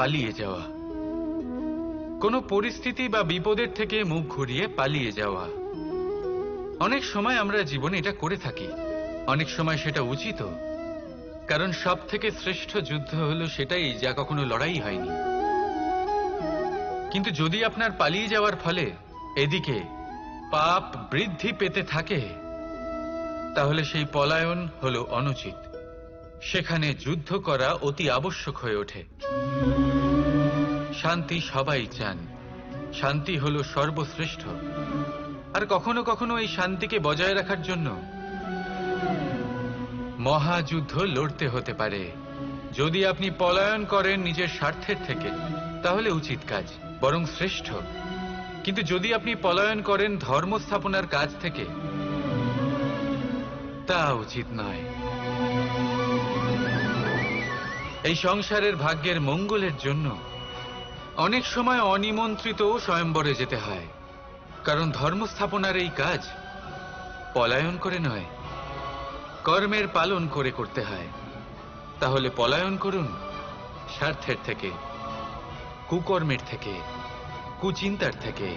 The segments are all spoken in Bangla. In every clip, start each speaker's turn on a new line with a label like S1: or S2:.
S1: পালিয়ে যাওয়া, কোনো পরিস্থিতি বা বিপদের থেকে মুখ ঘুরিয়ে পালিয়ে যাওয়া। অনেক সময় আমরা জীবনে এটা করে থাকি, অনেক সময় সেটা উচিত, কারণ সব থেকে শ্রেষ্ঠ যুদ্ধ হলো সেটাই যা কখনো লড়াই হয়নি। কিন্তু যদি আপনার পালিয়ে যাওয়ার ফলে এদিকে পাপ বৃদ্ধি পেতে থাকে, তাহলে সেই পলায়ন হলো অনুচিত। সেখানে যুদ্ধ করা অতি আবশ্যক হয়ে ওঠে। শান্তি সবাই চান, শান্তি হলো সর্বশ্রেষ্ঠ। আর কখনো কখনো এই শান্তিকে বজায় রাখার জন্য মহাযুদ্ধ লড়তে হতে পারে। যদি আপনি পলায়ন করেন নিজের স্বার্থের থেকে, তাহলে উচিত কাজ, বরং শ্রেষ্ঠ। কিন্তু যদি আপনি পলায়ন করেন ধর্ম স্থাপনার কাজ থেকে, তা উচিত নয়। এই সংসারের ভাগ্যের মঙ্গলের জন্য অনেক সময় অনিমন্ত্রিত স্বয়ম্বরে যেতে হয়, কারণ ধর্ম স্থাপনার এই কাজ পলায়ন করে নয়, কর্মের পালন করে করতে হয়। তাহলে পলায়ন করুন স্বার্থের থেকে, কুকর্মের থেকে, কুচিন্তার থেকে,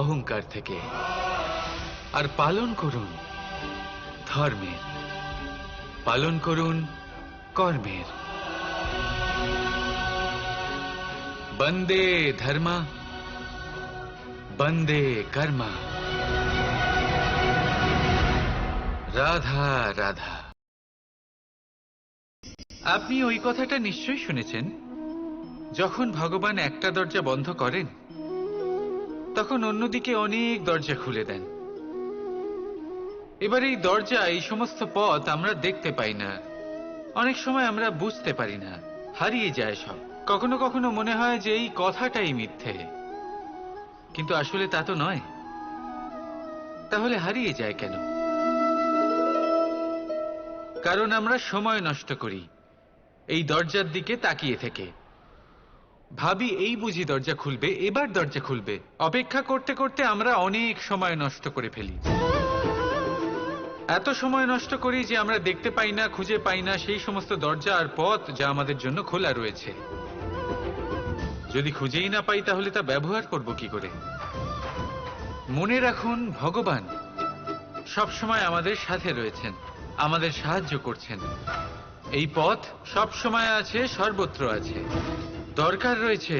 S1: অহংকার থেকে, আর পালন করুন ধর্মের, পালন করুন কর্মের। বন্দে ধর্ম, বন্দে কর্ম, রাধা রাধা। আপনি ওই কথাটা নিশ্চয়ই শুনেছেন, যখন ভগবান একটা দরজা বন্ধ করেন তখন অন্যদিকে অনেক দরজা খুলে দেন। এবার এই দরজা, এই সমস্ত পথ আমরা দেখতে পাই না, অনেক সময় আমরা বুঝতে পারি না, হারিয়ে যায় সব। কখনো কখনো মনে হয় যে এই কথাটাই মিথ্যে, কিন্তু আসলে তা তো নয়। তাহলে হারিয়ে যায় কেন? কারণ আমরা সময় নষ্ট করি এই দরজার দিকে তাকিয়ে থেকে। ভাবি এই বুঝি দরজা খুলবে, এবার দরজা খুলবে। অপেক্ষা করতে করতে আমরা অনেক সময় নষ্ট করে ফেলি। এত সময় নষ্ট করি যে আমরা দেখতে পাই না, খুঁজে পাই না সেই সমস্ত দরজা আর পথ যা আমাদের জন্য খোলা রয়েছে। যদি খুঁজেই না পাই তাহলে তা ব্যবহার করব কি করে? মনে রাখুন, ভগবান সব সময় আমাদের সাথে রয়েছেন, আমাদের সাহায্য করছেন। এই পথ সব সময় আছে, সর্বত্র আছে। দরকার রয়েছে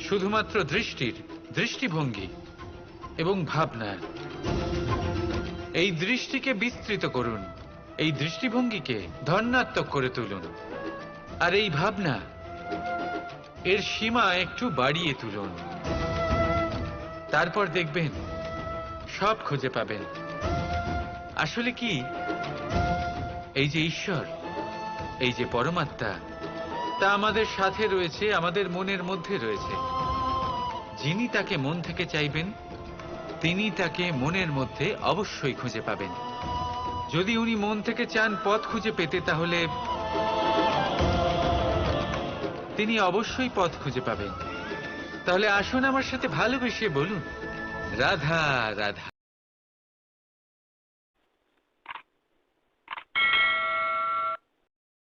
S1: শুধুমাত্র দৃষ্টির, দৃষ্টিভঙ্গি এবং ভাবনার। এই দৃষ্টিকে বিস্তৃত করুন, এই দৃষ্টিভঙ্গিকে ধন্যাত্মক করে তুলুন, আর এই ভাবনা, এর সীমা একটু বাড়িয়ে তুলুন। তারপর দেখবেন সব খুঁজে পাবেন। আসলে কি, এই যে ঈশ্বর, এই যে পরমাত্মা, তা আমাদের সাথে রয়েছে, আমাদের মনের মধ্যে রয়েছে। যিনি তাকে মন থেকে চাইবেন তিনি তাকে মনের মধ্যে অবশ্যই খুঁজে পাবেন। যদি উনি মন থেকে চান পথ খুঁজে পেতে, তাহলে তিনি অবশ্যই পথ খুঁজে পাবেন। তাহলে আসুন আমার সাথে ভালোবেসে বলুন, রাধা রাধা।